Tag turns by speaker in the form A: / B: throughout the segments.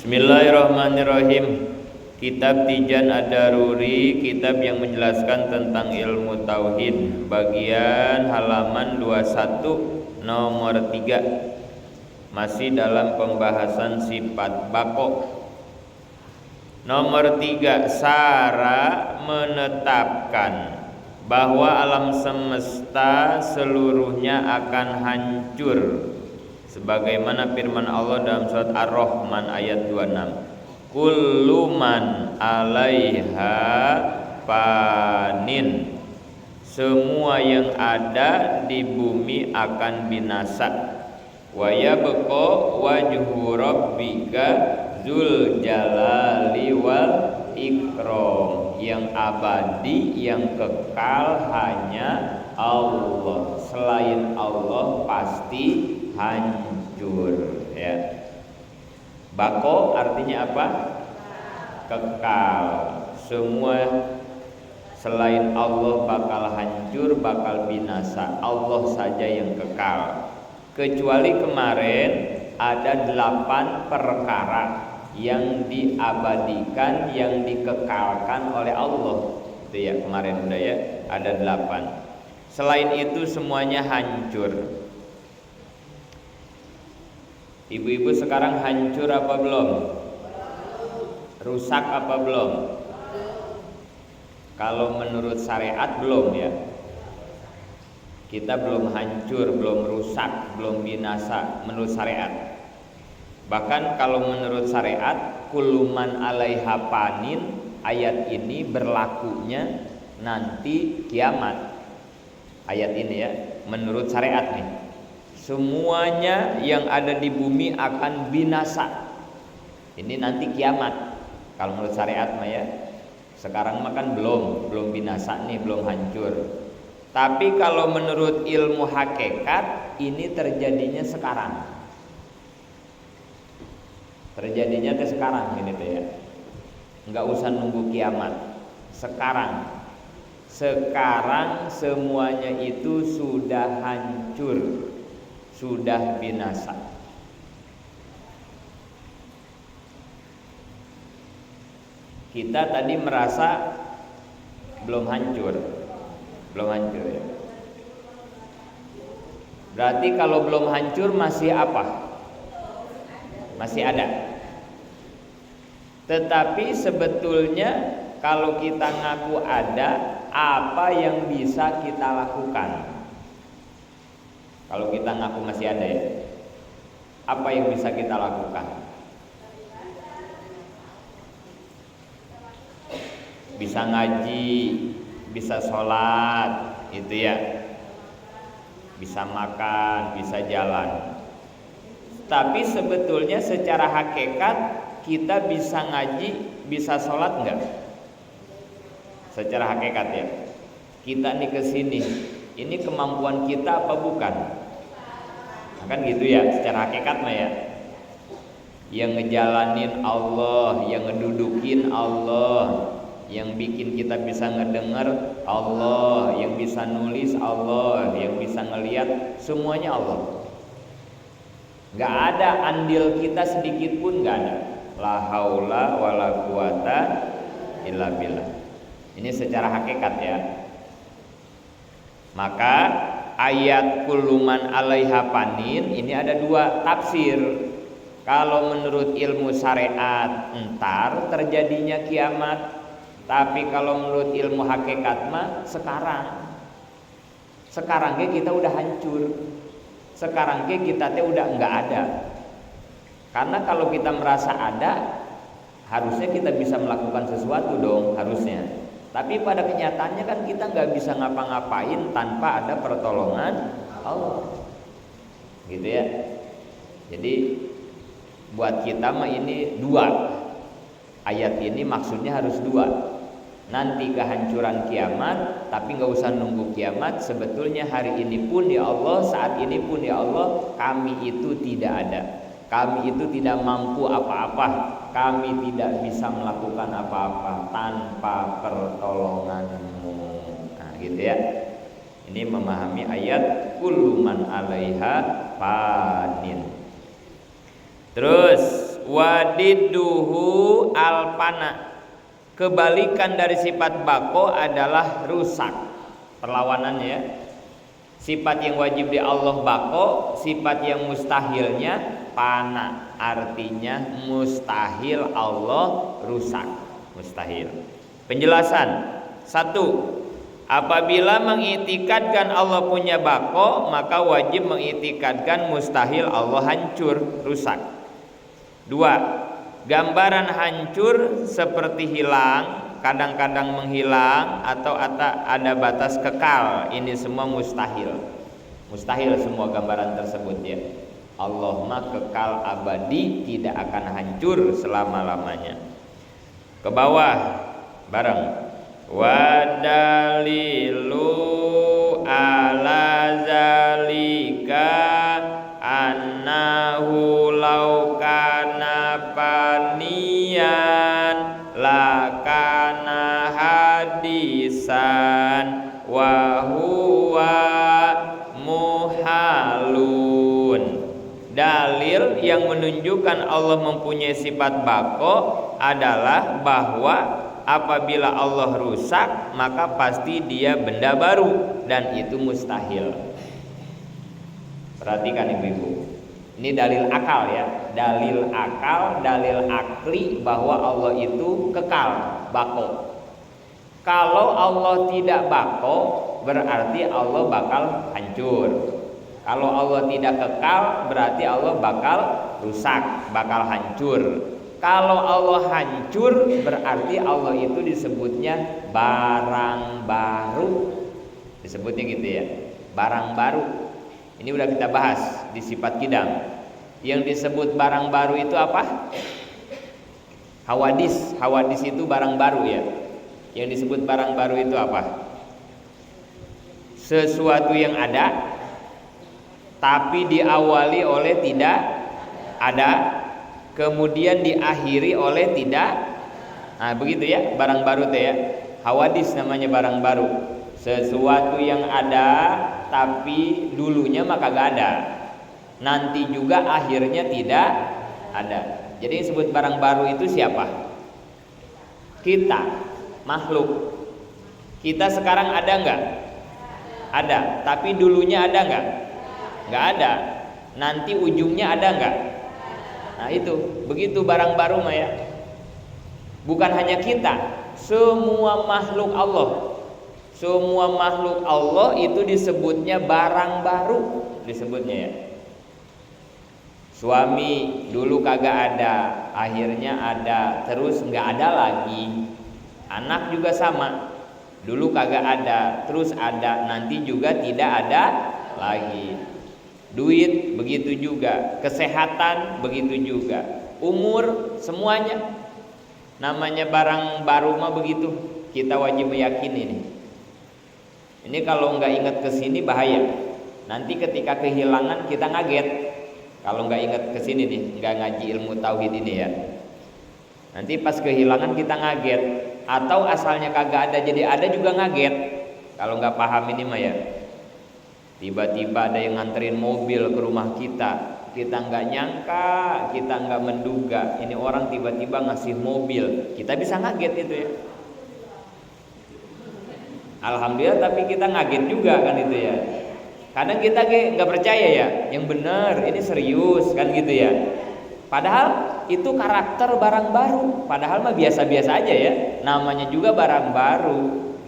A: Bismillahirrahmanirrahim. Kitab Tijan Ad-Daruri, kitab yang menjelaskan tentang ilmu tauhid, bagian halaman 21 nomor 3. Masih dalam pembahasan sifat bako. Nomor 3, Sara menetapkan bahwa alam semesta seluruhnya akan hancur, sebagaimana firman Allah dalam surat Ar-Rahman ayat 26. Kullu man 'alaiha fanin. Semua yang ada di bumi akan binasa. Wa yabqa wajhu rabbika dzul jalali wal ikram. Yang abadi, yang kekal hanya Allah. Selain Allah pasti hancur, ya. Bako artinya apa? Kekal. Semua selain Allah bakal hancur, bakal binasa. Allah saja yang kekal. Kecuali kemarin ada 8 perkara yang diabadikan, yang dikekalkan oleh Allah. Itu ya, kemarin udah ya, ada 8. Selain itu semuanya hancur. Ibu-ibu sekarang hancur apa belum? Rusak apa belum? Kalau menurut syariat belum, ya. Kita belum hancur, belum rusak, belum binasa menurut syariat. Bahkan kalau menurut syariat, kuluman 'alaiha fanin, ayat ini berlakunya nanti kiamat. Ayat ini ya, menurut syariat nih. Semuanya yang ada di bumi akan binasa. Ini nanti kiamat. Kalau menurut syariat mah ya. Sekarang mah kan belum binasa nih, belum hancur. Tapi kalau menurut ilmu hakikat, ini terjadinya sekarang. Terjadinya teh sekarang ini teh ya. Enggak usah nunggu kiamat. Sekarang semuanya itu sudah hancur, sudah binasa. Kita tadi merasa belum hancur ya. Berarti kalau belum hancur masih apa? Masih ada. Tetapi sebetulnya kalau kita ngaku ada, apa yang bisa kita lakukan? Kalau kita ngaku masih ada ya, apa yang bisa kita lakukan? Bisa ngaji, bisa sholat, itu ya. Bisa makan, bisa jalan. Tapi sebetulnya secara hakikat kita bisa ngaji, bisa sholat enggak? Secara hakikat ya. Kita nih kesini, ini kemampuan kita apa bukan? Nah, kan gitu ya, secara hakikat mah ya. Yang ngejalanin Allah, yang ngedudukin Allah, yang bikin kita bisa ngedenger Allah, yang bisa nulis Allah, yang bisa ngelihat, semuanya Allah. Gak ada andil kita sedikit pun, gak ada. La haula wala quwata illa billah. Ini secara hakikat ya. Maka ayat kuluman 'alaiha fanin ini ada 2 tafsir. Kalau menurut ilmu syariat entar terjadinya kiamat, tapi kalau menurut ilmu hakikat mah sekarang. Sekarang kita udah hancur. Sekarang kita teh udah enggak ada. Karena kalau kita merasa ada, harusnya kita bisa melakukan sesuatu dong, harusnya. Tapi pada kenyataannya kan kita nggak bisa ngapa-ngapain tanpa ada pertolongan Allah, gitu ya. Jadi buat kita mah ini 2 ayat ini maksudnya harus 2. Nanti kehancuran kiamat, tapi nggak usah nunggu kiamat. Sebetulnya hari ini pun ya Allah, saat ini pun ya Allah, kami itu tidak ada. Kami itu tidak mampu apa-apa. Kami tidak bisa melakukan apa-apa tanpa pertolongan-Mu. Nah, gitu ya. Ini memahami ayat kullu man 'alaiha fanin. Terus wadiduhu alpana, kebalikan dari sifat bako adalah rusak. Perlawanannya ya. Sifat yang wajib di Allah bako, sifat yang mustahilnya pana. Artinya mustahil Allah rusak, mustahil. Penjelasan. 1. Apabila mengiktikadkan Allah punya bako, maka wajib mengiktikadkan mustahil Allah hancur, rusak. 2. Gambaran hancur seperti hilang, kadang-kadang menghilang, atau ada batas kekal. Ini semua mustahil. Mustahil semua gambaran tersebut ya. Allah mah kekal abadi, tidak akan hancur selama-lamanya. Ke bawah bareng. Wadalilu ala zalika annahu law kana faniyan lakana hadisan wa huwa muhalun. Dalil yang menunjukkan Allah mempunyai sifat bako adalah bahwa apabila Allah rusak, maka pasti dia benda baru, dan itu mustahil. Perhatikan ibu-ibu, ini dalil akal ya, dalil akal, dalil akli bahwa Allah itu kekal, bako. Kalau Allah tidak bako, berarti Allah bakal hancur. Kalau Allah tidak kekal, berarti Allah bakal rusak, bakal hancur. Kalau Allah hancur, berarti Allah itu disebutnya barang baru. Disebutnya gitu ya, barang baru. Ini udah kita bahas di sifat kidam. Yang disebut barang baru itu apa? Hawadis. Hawadis itu barang baru ya. Yang disebut barang baru itu apa? Sesuatu yang ada, tapi diawali oleh tidak ada, kemudian diakhiri oleh tidak. Nah begitu ya, barang baru teh ya. Hawadis namanya barang baru. Sesuatu yang ada tapi dulunya maka gak ada, nanti juga akhirnya tidak ada. Jadi disebut barang baru itu siapa? Kita, makhluk. Kita sekarang ada nggak? Ada, tapi dulunya ada nggak? Nggak ada. Nanti ujungnya ada nggak? Nah itu, begitu barang baru mah ya. Bukan hanya kita, semua makhluk Allah. Semua makhluk Allah itu disebutnya barang baru, disebutnya ya. Suami dulu kagak ada, akhirnya ada, terus nggak ada lagi. Anak juga sama, dulu kagak ada, terus ada, nanti juga tidak ada lagi. Duit begitu juga, kesehatan begitu juga, umur semuanya namanya barang baru mah begitu. Kita wajib meyakini ini. Ini kalau nggak ingat kesini bahaya. Nanti ketika kehilangan kita ngaget. Kalau nggak ingat kesini nih, nggak ngaji ilmu tauhid ini ya. Nanti pas kehilangan kita ngaget, atau asalnya kagak ada jadi ada juga ngaget. Kalau nggak paham ini mah ya. Tiba-tiba ada yang nganterin mobil ke rumah kita nggak nyangka, kita nggak menduga ini orang tiba-tiba ngasih mobil, kita bisa ngaget itu ya. Alhamdulillah, tapi kita ngaget juga kan itu ya. Kadang kita nggak percaya ya, yang benar ini serius kan gitu ya. Padahal itu karakter barang baru, padahal mah biasa-biasa aja ya. Namanya juga barang baru.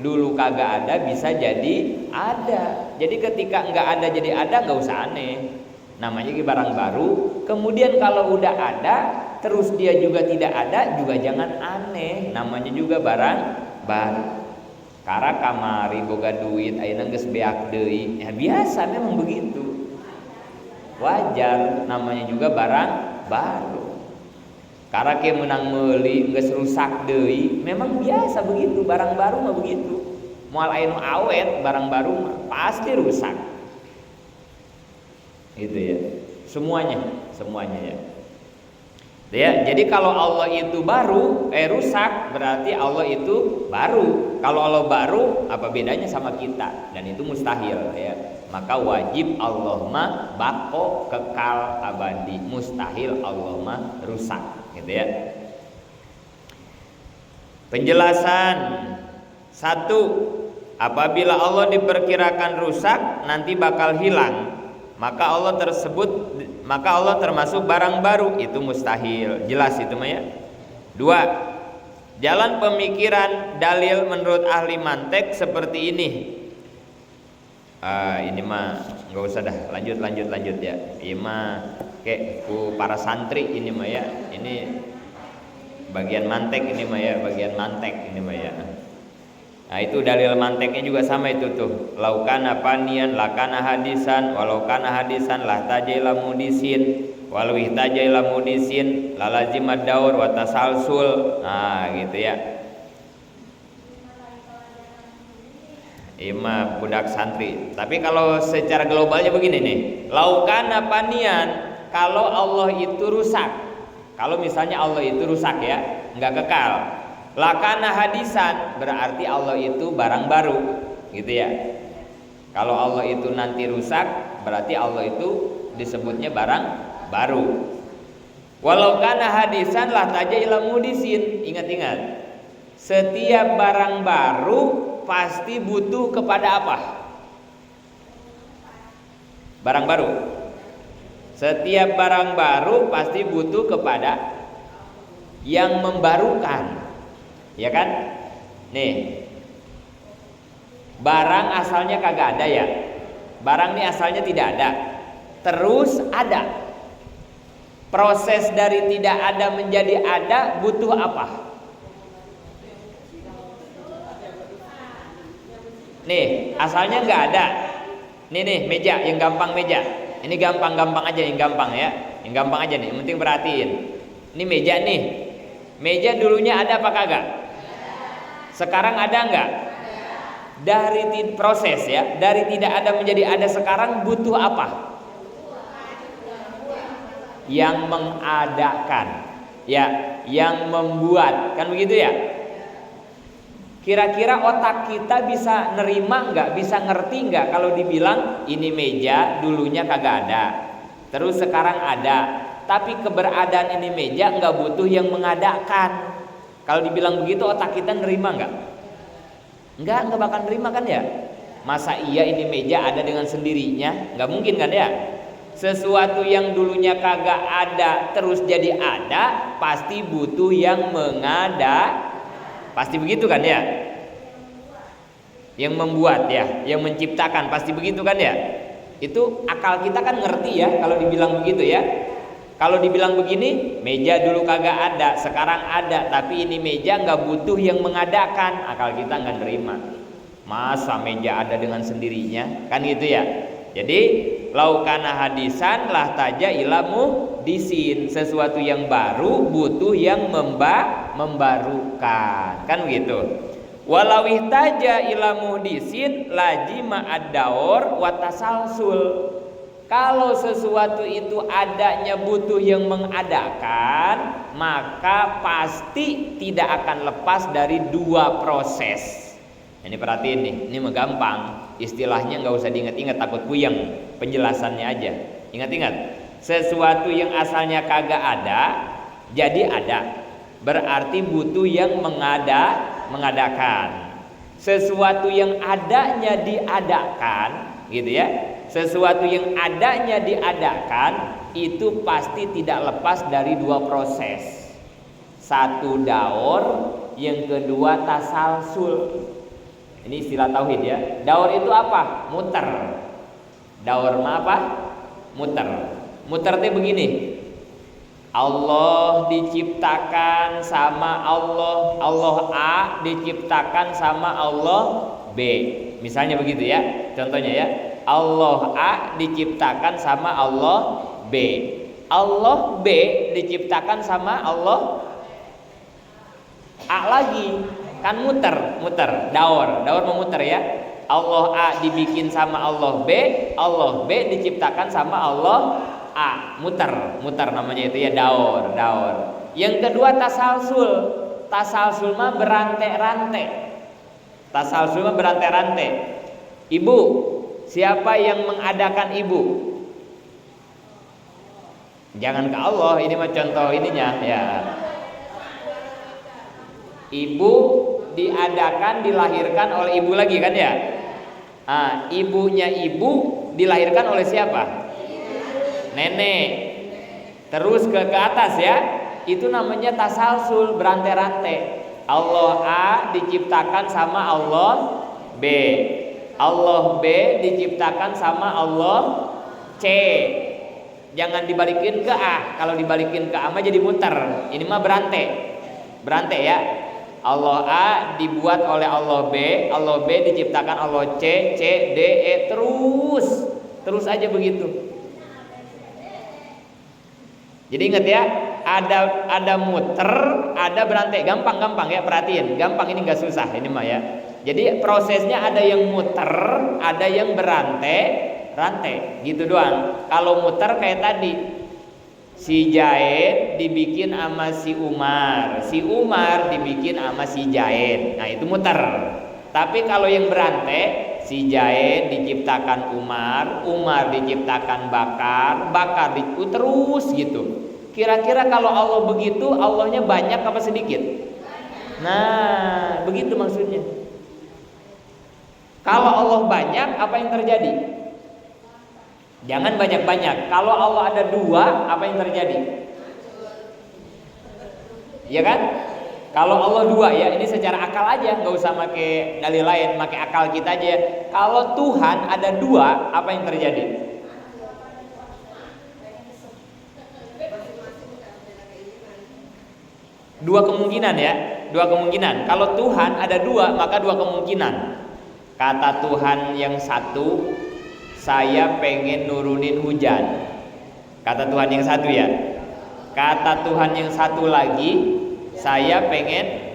A: Dulu kagak ada bisa jadi ada. Jadi ketika nggak ada jadi ada, nggak usah aneh. Namanya barang baru. Kemudian kalau udah ada terus dia juga tidak ada, juga jangan aneh. Namanya juga barang baru. Karena kamari boga duit ayeuna geus beak deui. Ya biasa memang begitu. Wajar, namanya juga barang baru. Karena ke menang meuli geus rusak deui, memang biasa begitu, barang baru mah begitu. Moal aya nu awet, barang baru mah pasti rusak. Itu ya. Semuanya ya. Ya, jadi kalau Allah itu baru, rusak, berarti Allah itu baru. Kalau Allah baru, apa bedanya sama kita? Dan itu mustahil ya. Maka wajib Allah mah bako, kekal abadi. Mustahil Allah mah rusak, gitu ya. Penjelasan 1, apabila Allah diperkirakan rusak nanti bakal hilang, maka Allah termasuk barang baru, itu mustahil. Jelas itu mah ya. 2, jalan pemikiran dalil menurut ahli mantek seperti ini. Ini mah nggak usah dah, lanjut ya. Ini mah kayak para santri ini mah ya. Ini bagian mantek ini mah ya, bagian mantek ini mah ya. Nah itu dalil manteknya juga sama itu tuh. Laukana panian lakana hadisan, walau kana hadisan lah tajaila mudisin, walau ihtajaila mudisin lalazimad daur wa tasalsul. Nah gitu ya. Ima budak santri. Tapi kalau secara globalnya begini nih. Laukana panian, kalau Allah itu rusak. Kalau misalnya Allah itu rusak ya, nggak kekal. Lakana hadisan, berarti Allah itu barang baru, gitu ya. Kalau Allah itu nanti rusak, berarti Allah itu disebutnya barang baru. Walau kana hadisan lah taja ila mudisin. Ingat-ingat, setiap barang baru pasti butuh kepada apa? Barang baru. Setiap barang baru pasti butuh kepada yang membarukan. Ya kan? Nih, barang asalnya kagak ada ya. Barang ini asalnya tidak ada, terus ada. Proses dari tidak ada menjadi ada butuh apa? Nih, asalnya nggak ada. Nih meja, yang gampang meja. Ini gampang-gampang aja, yang gampang ya. Yang gampang aja nih, yang penting perhatiin. Ini meja nih. Meja dulunya ada apa kagak? Sekarang ada enggak? Dari proses ya, dari tidak ada menjadi ada sekarang butuh apa? Yang mengadakan, ya, yang membuat, kan begitu ya? Kira-kira otak kita bisa nerima enggak, bisa ngerti enggak kalau dibilang ini meja dulunya kagak ada, terus sekarang ada, tapi keberadaan ini meja enggak butuh yang mengadakan. Kalau dibilang begitu otak kita nerima enggak? Enggak bakal nerima kan ya? Masa iya ini meja ada dengan sendirinya? Enggak mungkin kan ya? Sesuatu yang dulunya kagak ada terus jadi ada, pasti butuh yang mengada. Pasti begitu kan ya? Yang membuat ya, yang menciptakan, pasti begitu kan ya? Itu akal kita kan ngerti ya kalau dibilang begitu ya. Kalau dibilang begini, meja dulu kagak ada, sekarang ada, tapi ini meja nggak butuh yang mengadakan, akal kita nggak nerima. Masa meja ada dengan sendirinya, kan gitu ya. Jadi laukana hadisan lah taja ilamu disin, sesuatu yang baru butuh yang membarukan, kan begitu. Walau ihtaja ilamu disin lajima ad-daur wa tasalsul. Kalau sesuatu itu adanya butuh yang mengadakan, maka pasti tidak akan lepas dari dua proses. Ini perhatiin nih, ini mah gampang. Istilahnya nggak usah diingat-ingat, takut puyeng. Penjelasannya aja. Ingat-ingat, sesuatu yang asalnya kagak ada, jadi ada. Berarti butuh yang mengadakan. Sesuatu yang adanya diadakan, gitu ya. Sesuatu yang adanya diadakan itu pasti tidak lepas dari dua proses. Satu daur, yang kedua tasalsul. Ini istilah tauhid ya. Daur itu apa? Muter. Daur mah apa? Muter. Muter itu begini. Allah diciptakan sama Allah A diciptakan sama Allah B. Misalnya begitu ya. Contohnya ya. Allah A diciptakan sama Allah B. Allah B diciptakan sama Allah A lagi. Kan muter, daur memuter ya. Allah A dibikin sama Allah B diciptakan sama Allah A, muter namanya itu ya, daur. Yang kedua tasalsul. Tasalsul mah berantai-rantai. Ibu, siapa yang mengadakan ibu? Jangan ke Allah, ini mah contoh ininya ya. Ibu diadakan, dilahirkan oleh ibu lagi kan ya? Ibunya ibu dilahirkan oleh siapa? Nenek. Terus ke atas ya. Itu namanya tasalsul, berantai-rantai. Allah A diciptakan sama Allah B. Allah B diciptakan sama Allah C. Jangan dibalikin ke A. Kalau dibalikin ke A mah jadi muter. Ini mah berantai ya. Allah A dibuat oleh Allah B diciptakan Allah C D E, terus aja begitu. Jadi ingat ya, ada muter, ada berantai. Gampang ya, perhatiin. Gampang, ini nggak susah ini mah ya. Jadi prosesnya ada yang muter, ada yang berantai, gitu doang. Kalau muter kayak tadi, si Jaid dibikin sama si Umar dibikin sama si Jaid. Nah itu muter. Tapi kalau yang berantai, si Jaid diciptakan Umar diciptakan Bakar terus gitu. Kira-kira kalau Allah begitu, Allahnya banyak apa sedikit? Nah begitu maksudnya. Kalau Allah banyak, apa yang terjadi? Jangan banyak-banyak. Kalau Allah ada 2, apa yang terjadi? Ya kan? Kalau Allah 2 ya, ini secara akal aja, nggak usah pakai dalil lain, pakai akal kita aja. Kalau Tuhan ada 2, apa yang terjadi? Dua kemungkinan ya, 2 kemungkinan. Kalau Tuhan ada 2, maka 2 kemungkinan. Kata Tuhan yang satu, saya pengen nurunin hujan. Kata Tuhan yang satu ya. Kata Tuhan yang satu lagi, saya pengen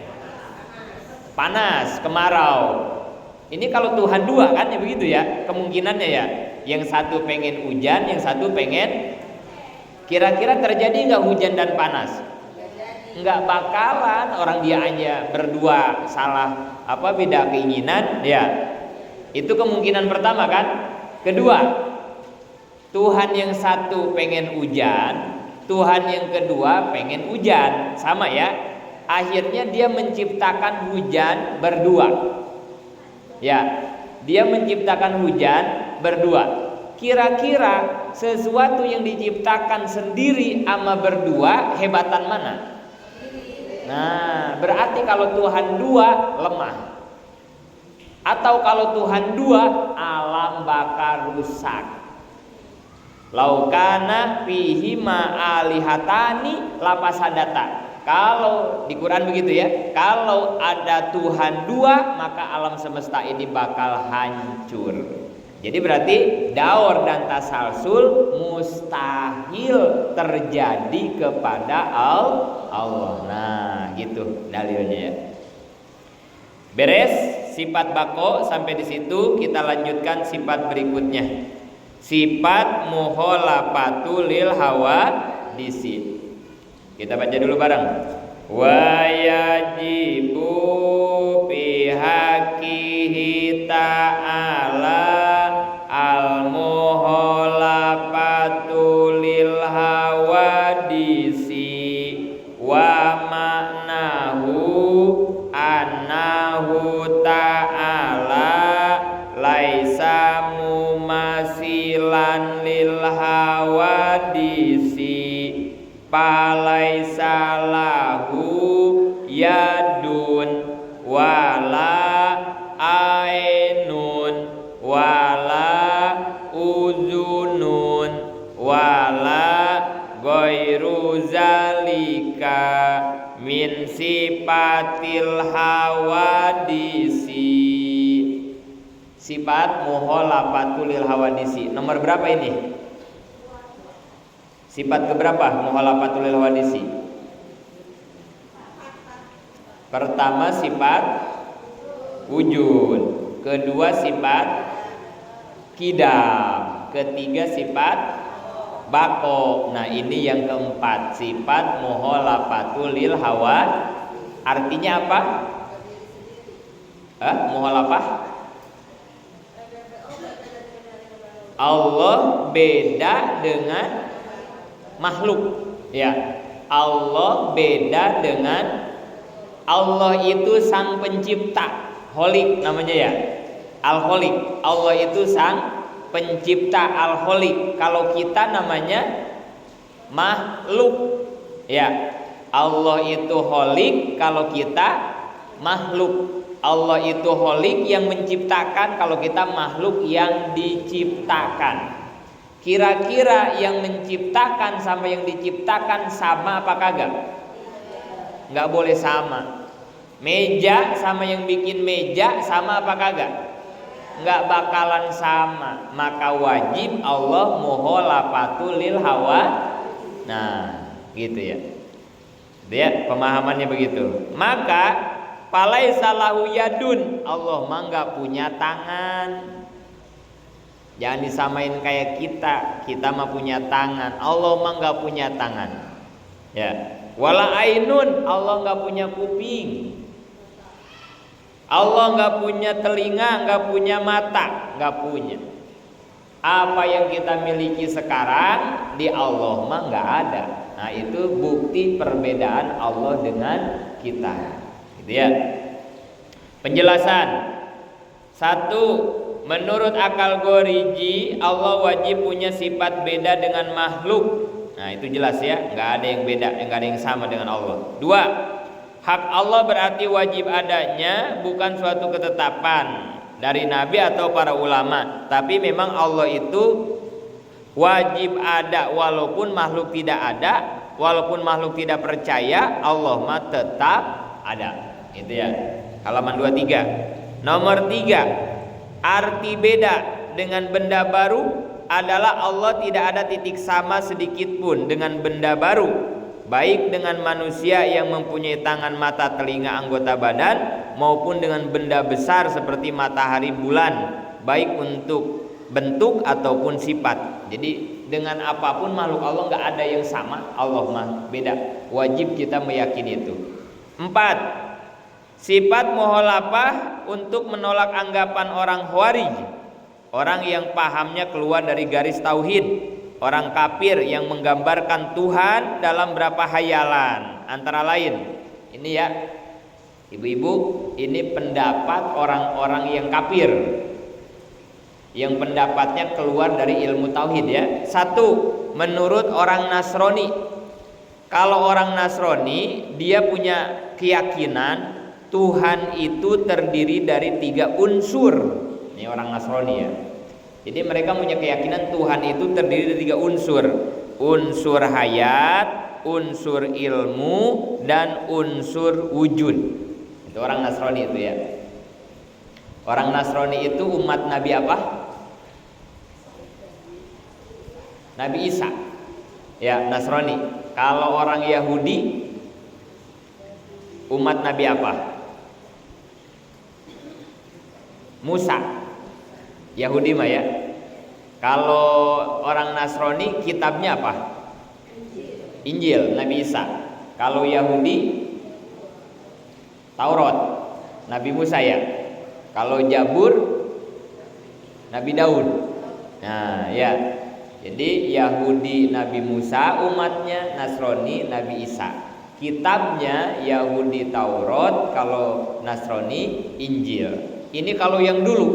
A: panas, kemarau. Ini kalau Tuhan 2 kan ya begitu ya kemungkinannya ya. Yang satu pengen hujan, yang satu pengen. Kira-kira terjadi nggak hujan dan panas? Nggak bakalan, orang dia aja berdua salah beda keinginan ya. Itu kemungkinan pertama kan. Kedua, Tuhan yang satu pengen hujan, Tuhan yang kedua pengen hujan, sama ya. Akhirnya dia menciptakan hujan berdua. Ya, dia menciptakan hujan berdua. Kira-kira sesuatu yang diciptakan sendiri sama berdua hebatan mana? Nah, berarti kalau Tuhan 2 lemah. Atau kalau Tuhan 2, alam bakal rusak. Laukana fihi ma'alihatani lapasadata. Kalau di Quran begitu ya, kalau ada Tuhan 2, maka alam semesta ini bakal hancur. Jadi berarti daur dan tasalsul mustahil terjadi kepada Allah. Nah, gitu dalilnya ya. Beres sifat bako sampai di situ, kita lanjutkan sifat berikutnya. Sifat muholafatu lil hawadisi. Kita baca dulu bareng. Wa yajibu fi haqqihi ta'ala al muholafatu lil hawadisi wa ma'nahu annahu ta'ala laisa mumasilan lil hawadisi palaisa lahu yadun wala ainun wala uzunun wala ghairu zalika min sifatil hawadisi. Sifat muholafatul lil hawadisi. Nomor berapa ini? Sifat keberapa muholafatul lil hawadisi? Pertama sifat wujud, kedua sifat kidam, ketiga sifat bako. Nah ini yang keempat, sifat muhalafatul lil hawa. Artinya apa? Muhalafah? Allah beda dengan makhluk. Ya, Allah beda dengan, Allah itu sang pencipta, Kholik namanya ya, Al-Kholik. Allah itu sang pencipta, Al-Kholik. Kalau kita namanya makhluk. Ya, Allah itu Kholik, kalau kita makhluk. Allah itu Kholik yang menciptakan, kalau kita makhluk yang diciptakan. Kira-kira yang menciptakan sama yang diciptakan sama apa kagak? Nggak boleh sama. Meja sama yang bikin meja sama apa kagak? Nggak bakalan sama. Maka wajib Allah muhalafatul lil hawa. Nah gitu ya. Dia pemahamannya begitu. Maka falaisa lahu yadun, Allah mah nggak punya tangan. Jangan disamain kayak kita mah punya tangan, Allah mah nggak punya tangan. Ya, wala ainun, Allah nggak punya kuping, Allah nggak punya telinga, nggak punya mata, nggak punya. Apa yang kita miliki sekarang di Allah mah nggak ada. Nah itu bukti perbedaan Allah dengan kita. Gitu ya. Penjelasan. Satu, menurut akal goriji Allah wajib punya sifat beda dengan makhluk. Nah itu jelas ya, nggak ada yang beda, nggak ada yang sama dengan Allah. Dua, hak Allah berarti wajib adanya, bukan suatu ketetapan dari Nabi atau para ulama. Tapi memang Allah itu wajib ada, walaupun makhluk tidak ada, walaupun makhluk tidak percaya, Allah mah tetap ada. Itu ya. Halaman 23. Nomor 3, arti beda dengan benda baru adalah Allah tidak ada titik sama sedikit pun dengan benda baru, baik dengan manusia yang mempunyai tangan, mata, telinga, anggota badan, maupun dengan benda besar seperti matahari, bulan, baik untuk bentuk ataupun sifat. Jadi dengan apapun makhluk Allah nggak ada yang sama, Allah mah beda. Wajib kita meyakini itu. 4, sifat muhalafah untuk menolak anggapan orang Khawarij, orang yang pahamnya keluar dari garis tauhid, orang kafir yang menggambarkan Tuhan dalam berapa hayalan. Antara lain, ini ya ibu-ibu, ini pendapat orang-orang yang kafir, yang pendapatnya keluar dari ilmu tauhid ya. 1, menurut orang Nasrani. Kalau orang Nasrani dia punya keyakinan Tuhan itu terdiri dari 3 unsur. Ini orang Nasrani ya. Jadi mereka punya keyakinan Tuhan itu terdiri dari 3 unsur. Unsur hayat, unsur ilmu, dan unsur wujud. Itu orang Nasrani itu ya. Orang Nasrani itu umat Nabi apa? Nabi Isa. Ya, Nasrani. Kalau orang Yahudi umat Nabi apa? Musa. Yahudi mah ya. Kalau orang Nasrani kitabnya apa? Injil, Nabi Isa. Kalau Yahudi Taurat, Nabi Musa ya. Kalau Zabur Nabi Daud. Nah ya, jadi Yahudi Nabi Musa umatnya, Nasrani Nabi Isa. Kitabnya Yahudi Taurat, kalau Nasrani Injil. Ini kalau yang dulu,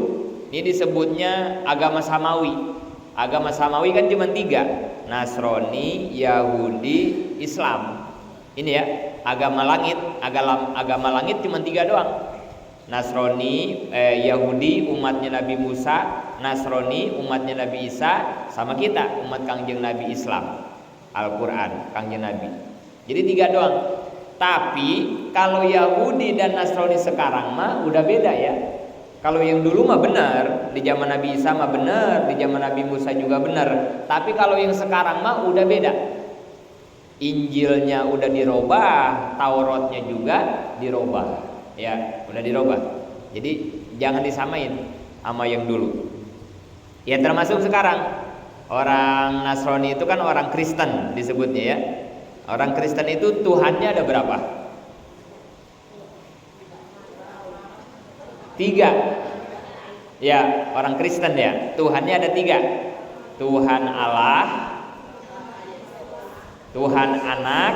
A: ini disebutnya agama Samawi. Agama Samawi kan cuma 3, Nasrani, Yahudi, Islam. Ini ya, agama langit. Agama langit cuma 3 doang. Nasrani, Yahudi umatnya Nabi Musa, Nasrani umatnya Nabi Isa, sama kita umat Kangjeng Nabi Islam, Al-Quran Kangjeng Nabi. Jadi 3 doang. Tapi kalau Yahudi dan Nasrani sekarang mah udah beda ya. Kalau yang dulu mah benar, di zaman Nabi Isa mah benar, di zaman Nabi Musa juga benar. Tapi kalau yang sekarang mah udah beda. Injilnya udah dirubah, Tauratnya juga dirubah. Ya, udah dirubah. Jadi jangan disamain sama yang dulu. Ya termasuk sekarang. Orang Nasrani itu kan orang Kristen disebutnya ya. Orang Kristen itu Tuhannya ada berapa? 3. Ya, orang Kristen ya. Tuhannya ada 3. Tuhan Allah, Tuhan Anak,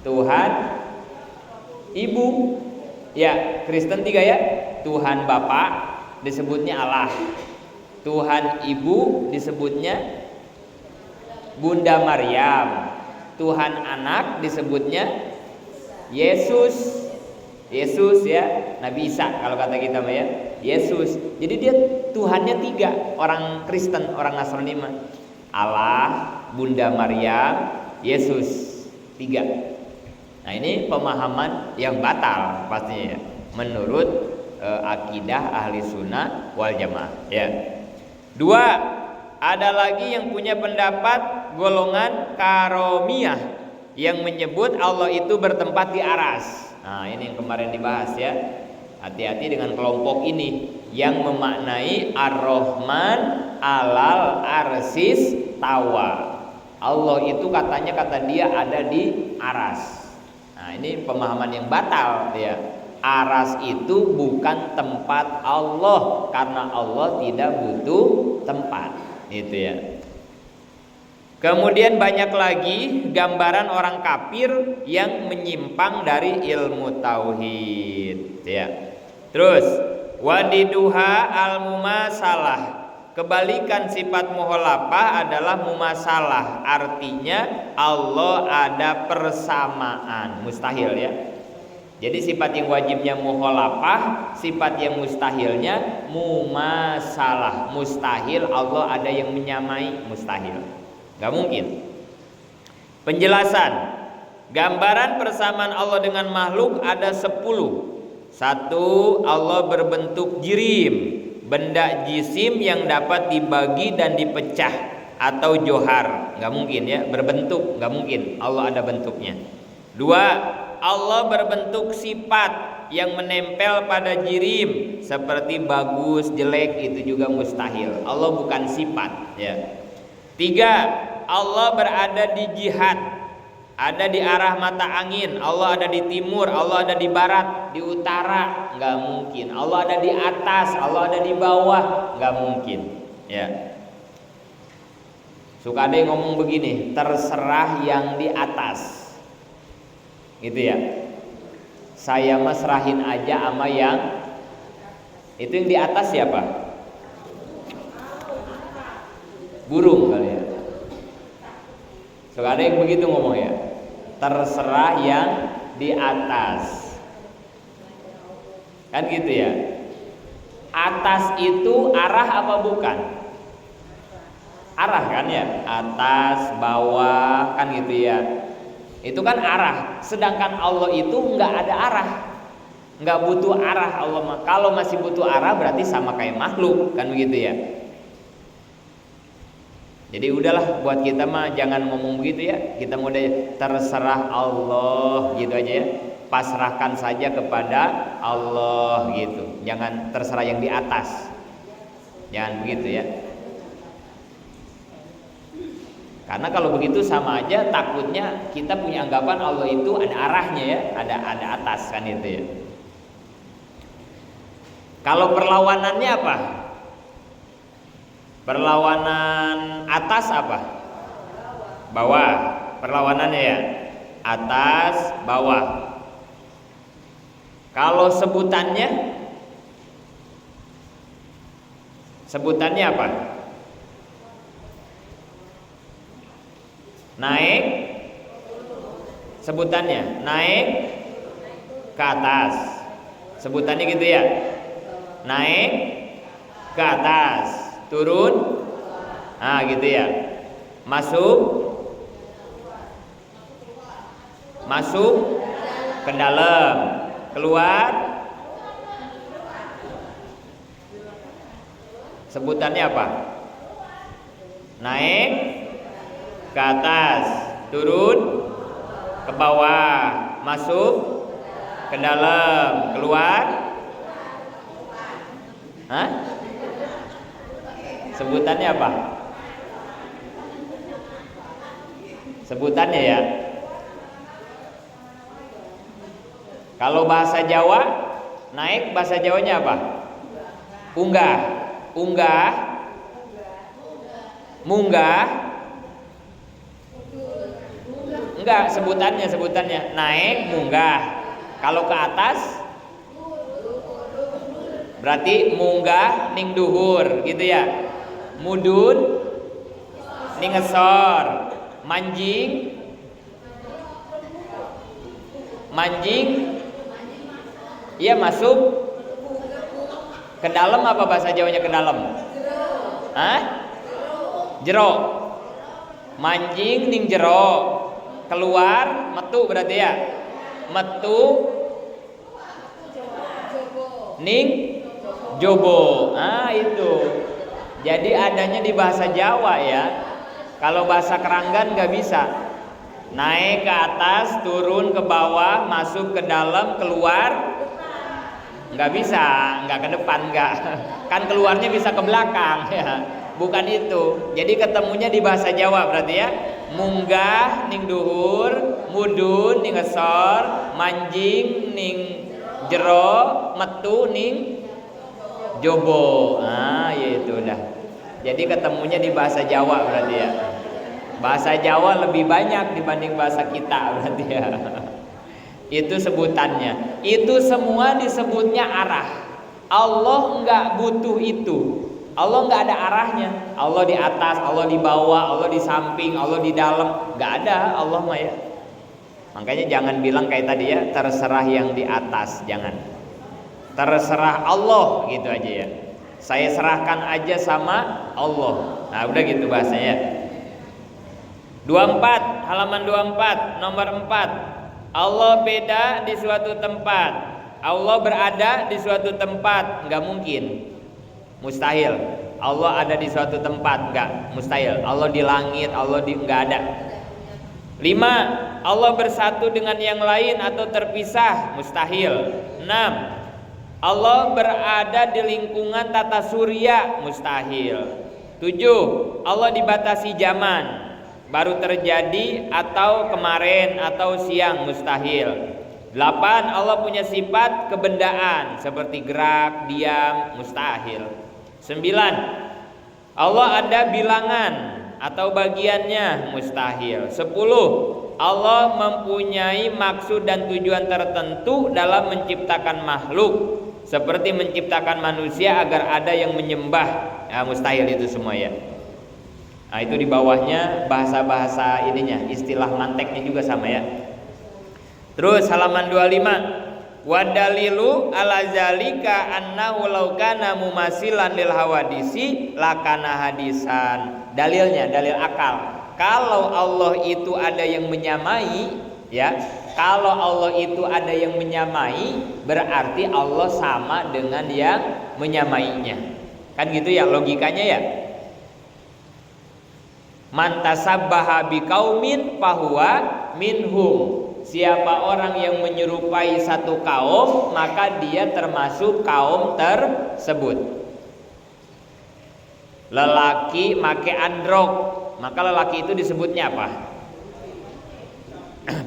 A: Tuhan Ibu. Ya, Kristen 3 ya. Tuhan Bapa disebutnya Allah. Tuhan Ibu disebutnya Bunda Maryam. Tuhan Anak disebutnya Yesus. Yesus ya, Nabi Isa kalau kata kita mah ya. Yesus. Jadi dia Tuhannya 3. Orang Kristen, orang Nasrani mah Allah, Bunda Maryam, Yesus. 3. Nah, ini pemahaman yang batal pastinya ya, menurut akidah ahli sunnah wal jamaah ya. 2, ada lagi yang punya pendapat golongan karomiyah yang menyebut Allah itu bertempat di aras. Nah, ini yang kemarin dibahas ya. Hati-hati dengan kelompok ini yang memaknai Ar-Rahman alal arsis tawa. Allah itu katanya kata dia ada di aras. Nah, ini pemahaman yang batal ya. Aras itu bukan tempat Allah karena Allah tidak butuh tempat. Itu ya. Kemudian banyak lagi gambaran orang kafir yang menyimpang dari ilmu tauhid ya. Terus wadiduha al-mumasalah. Kebalikan sifat muholafah adalah mumasalah. Artinya Allah ada persamaan. Mustahil ya. Jadi sifat yang wajibnya muholafah, sifat yang mustahilnya mumasalah. Mustahil Allah ada yang menyamai, mustahil. Gak mungkin. Penjelasan. Gambaran persamaan Allah dengan makhluk ada 10. 1. Allah berbentuk jirim, benda jisim yang dapat dibagi dan dipecah, atau johar. Gak mungkin ya, berbentuk, gak mungkin Allah ada bentuknya. 2. Allah berbentuk sifat yang menempel pada jirim seperti bagus, jelek, itu juga mustahil. Allah bukan sifat ya. 3. Allah berada di jihad, ada di arah mata angin. Allah ada di timur, Allah ada di barat, di utara, nggak mungkin. Allah ada di atas, Allah ada di bawah, nggak mungkin ya. Suka ada yang ngomong begini, terserah yang di atas gitu ya. Saya mah serahin aja sama yang itu. Yang di atas siapa? Burung kali ya. So, ada yang begitu ngomong ya. Terserah yang di atas. Kan gitu ya. Atas itu arah apa bukan? Arah kan ya. Atas, bawah, kan gitu ya. Itu kan arah. Sedangkan Allah itu nggak ada arah, nggak butuh arah Allah. Kalau masih butuh arah berarti sama kayak makhluk, kan begitu ya. Jadi udahlah, buat kita mah jangan ngomong begitu ya. Kita mau terserah Allah gitu aja ya. Pasrahkan saja kepada Allah gitu. Jangan terserah yang di atas. Jangan begitu ya. Karena kalau begitu sama aja takutnya kita punya anggapan Allah itu ada arahnya ya, ada atas kan itu ya. Kalau perlawanannya apa? Perlawanan atas apa? Bawah. Perlawanannya ya, atas, bawah. Kalau sebutannya apa? Naik, sebutannya naik ke atas, sebutannya gitu ya. Naik ke atas, turun, nah gitu ya. Masuk ke dalam, keluar, sebutannya apa? Naik ke atas, turun ke bawah, masuk ke dalam, keluar. Hah? Sebutannya apa? Sebutannya ya. Kalau bahasa Jawa, naik bahasa Jawanya apa? Unggah. Unggah. Munggah. Enggak, sebutannya. Naik, munggah. Kalau ke atas berarti munggah ning duhur gitu ya. Mudun ning ngesor. Manjing iya masuk ke dalam. Apa bahasa Jawanya ke dalam? Jero. Manjing ning jero. Keluar metu berarti ya. Metu ning jobo. Itu. Jadi adanya di bahasa Jawa ya. Kalau bahasa Keranggan nggak bisa. Naik ke atas, turun ke bawah, masuk ke dalam, keluar. Nggak bisa, nggak ke depan, nggak. Kan keluarnya bisa ke belakang ya. Bukan itu. Jadi ketemunya di bahasa Jawa berarti ya. Munggah ning duhur, mudun ning ngesor, manjing ning jero, metu ning jobo. Ya itu dah. Jadi ketemunya di bahasa Jawa berarti ya. Bahasa Jawa lebih banyak dibanding bahasa kita berarti ya. Itu sebutannya. Itu semua disebutnya arah. Allah enggak butuh itu. Allah enggak ada arahnya. Allah di atas, Allah di bawah, Allah di samping, Allah di dalam. Enggak ada Allah mah ya. Makanya jangan bilang kayak tadi ya, terserah yang di atas, jangan. Terserah Allah gitu aja ya. Saya serahkan aja sama Allah. Nah, udah gitu bahasanya. 24, halaman 24, nomor 4. Allah beda di suatu tempat. Allah berada di suatu tempat, enggak mungkin. Mustahil. Allah ada di suatu tempat, enggak, mustahil. Allah di langit, Allah di enggak ada. 5. Allah bersatu dengan yang lain atau terpisah, mustahil. 6. Allah berada di lingkungan tata surya, mustahil. 7. Allah dibatasi zaman, baru terjadi atau kemarin atau siang, mustahil. 8. Allah punya sifat kebendaan seperti gerak, diam, mustahil. 9. Allah ada bilangan atau bagiannya, mustahil. 10. Allah mempunyai maksud dan tujuan tertentu dalam menciptakan makhluk, seperti menciptakan manusia agar ada yang menyembah. Ya, mustahil itu semua ya. Nah, itu di bawahnya bahasa-bahasa ininya, istilah manteknya juga sama ya. Terus halaman 25. Wadalilu ala zalika annahu law kana mumasilan lil hawadisi lakana hadisan. Dalilnya, dalil akal. Kalau Allah itu ada yang menyamai, ya. Kalau Allah itu ada yang menyamai, berarti Allah sama dengan yang menyamainya. Kan gitu ya logikanya ya. Man tasabbaha biqaumin fahuwa minhum. Siapa orang yang menyerupai satu kaum, maka dia termasuk kaum tersebut. Lelaki make androk, maka lelaki itu disebutnya apa?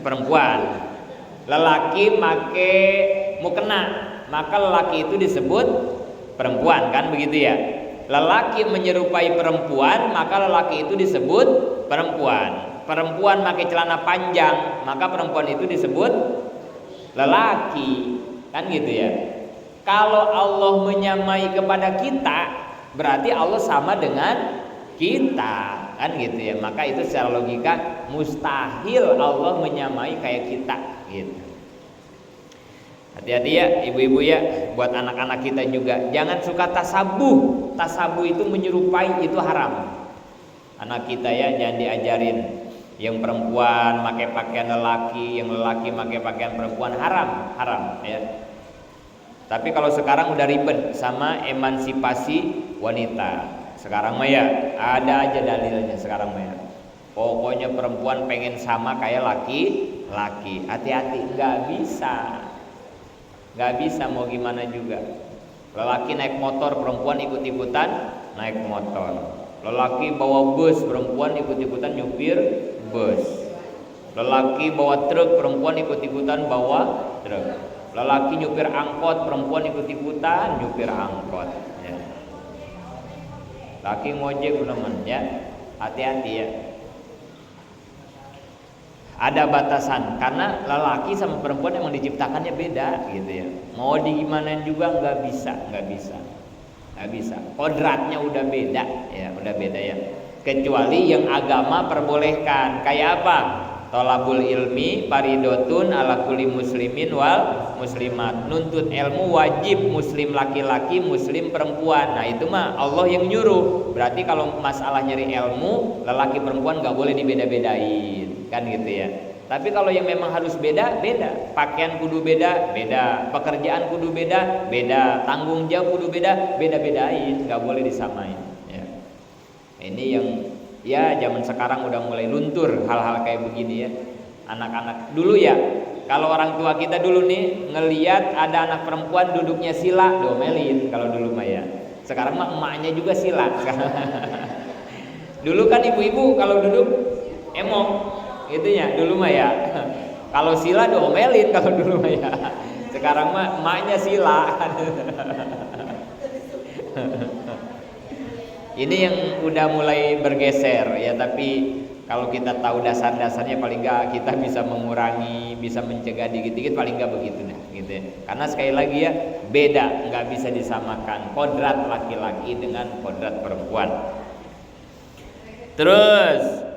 A: Perempuan. Lelaki make mukena, maka lelaki itu disebut perempuan, kan begitu ya. Lelaki menyerupai perempuan, maka lelaki itu disebut perempuan. Perempuan pakai celana panjang, maka perempuan itu disebut lelaki, kan gitu ya. Kalau Allah menyamai kepada kita, berarti Allah sama dengan kita, kan gitu ya. Maka itu secara logika mustahil Allah menyamai kayak kita, gitu. Hati-hati ya ibu-ibu ya, buat anak-anak kita juga. Jangan suka tasabuh. Tasabuh itu menyerupai, itu haram. Anak kita ya jangan diajarin yang perempuan pakai pakaian lelaki, yang lelaki pakai pakaian perempuan, haram ya. Tapi kalau sekarang udah ribet sama emansipasi wanita. Sekarang mah ya ada aja dalilnya sekarang mah ya. Pokoknya perempuan pengen sama kayak laki-laki. Hati-hati, nggak bisa mau gimana juga. Lelaki naik motor, perempuan ikut-ikutan naik motor. Lelaki bawa bus, perempuan ikut-ikutan nyupir bus. Lelaki bawa truk, perempuan ikut-ikutan bawa truk. Lelaki nyupir angkot, perempuan ikut-ikutan nyupir angkot. Ya. Laki ngojek teman ya, hati-hati ya. Ada batasan karena lelaki sama perempuan emang diciptakannya beda gitu ya. Mau digimanain juga nggak bisa. Kodratnya udah beda ya, udah beda ya. Kecuali yang agama perbolehkan. Kayak apa? Thalabul ilmi faridotun ala kulli muslimin wal muslimat. Nuntut ilmu wajib muslim laki-laki, muslim perempuan. Nah itu mah Allah yang nyuruh. Berarti kalau masalah nyari ilmu, lelaki perempuan nggak boleh dibeda-bedain, kan gitu ya. Tapi kalau yang memang harus beda, pakaian kudu beda, pekerjaan kudu beda, tanggung jawab kudu beda, beda-bedain, nggak boleh disamain. Ya. Ini yang ya zaman sekarang udah mulai luntur hal-hal kayak begini ya. Anak-anak dulu ya, kalau orang tua kita dulu nih ngelihat ada anak perempuan duduknya sila, domelin kalau dulu mah ya. Sekarang mah emaknya juga sila. Dulu kan ibu-ibu kalau duduk emok. Itu ya dulu mah ya. Kalau sila diomelin kalau dulu mah ya. Sekarang mah emaknya sila. Ini yang udah mulai bergeser ya, tapi kalau kita tahu dasar-dasarnya paling enggak kita bisa mengurangi, bisa mencegah dikit-dikit, paling enggak begitu dah gitu ya. Karena sekali lagi ya, beda, enggak bisa disamakan kodrat laki-laki dengan kodrat perempuan. Terus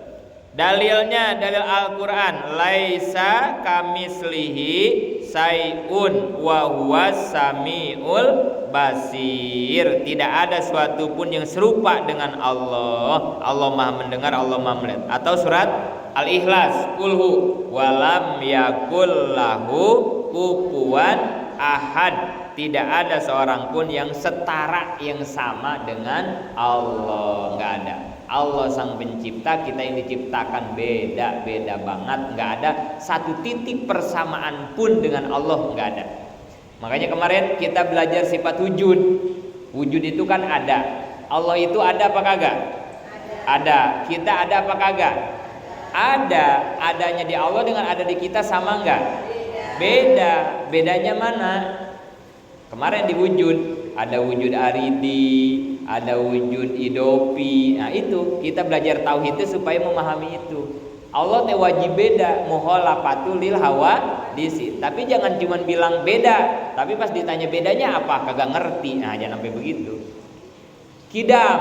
A: dalilnya dalil Al-Qur'an, laisa kamislihi sayun wa huwas samiul basir. Tidak ada suatu pun yang serupa dengan Allah. Allah Maha mendengar, Allah Maha melihat. Atau surat Al-Ikhlas, qulhu walam yakul lahu kufuwan ahad. Tidak ada seorang pun yang setara, yang sama dengan Allah, enggak ada. Allah sang pencipta, kita yang diciptakan beda-beda banget, nggak ada satu titik persamaan pun dengan Allah, nggak ada. Makanya kemarin kita belajar sifat wujud. Wujud itu kan ada. Allah itu ada apa kagak? Ada. Kita ada apa kagak? Ada. Adanya di Allah dengan ada di kita sama nggak? Beda. Bedanya mana? Kemarin di wujud ada wujud aridi, ada wujud idopi. Nah itu kita belajar tauhid itu supaya memahami itu. Allah teh wajib beda, mukhalafatul lil hawa disi. Tapi jangan cuma bilang beda, tapi pas ditanya bedanya apa kagak ngerti. Nah jangan sampai begitu. Kidam,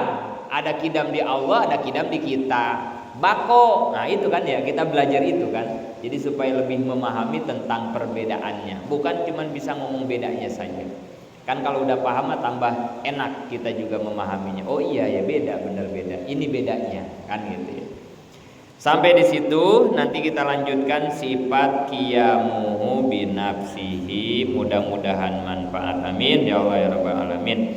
A: ada kidam di Allah, ada kidam di kita. Bako, nah itu kan ya, kita belajar itu kan. Jadi supaya lebih memahami tentang perbedaannya, bukan cuma bisa ngomong bedanya saja. Kan kalau udah paham tambah enak kita juga memahaminya. Oh iya ya, beda, benar beda. Ini bedanya, kan gitu ya. Sampai di situ nanti kita lanjutkan sifat qiyamuhu binafsihi. Mudah-mudahan manfaat, amin ya Allah ya rabbal alamin.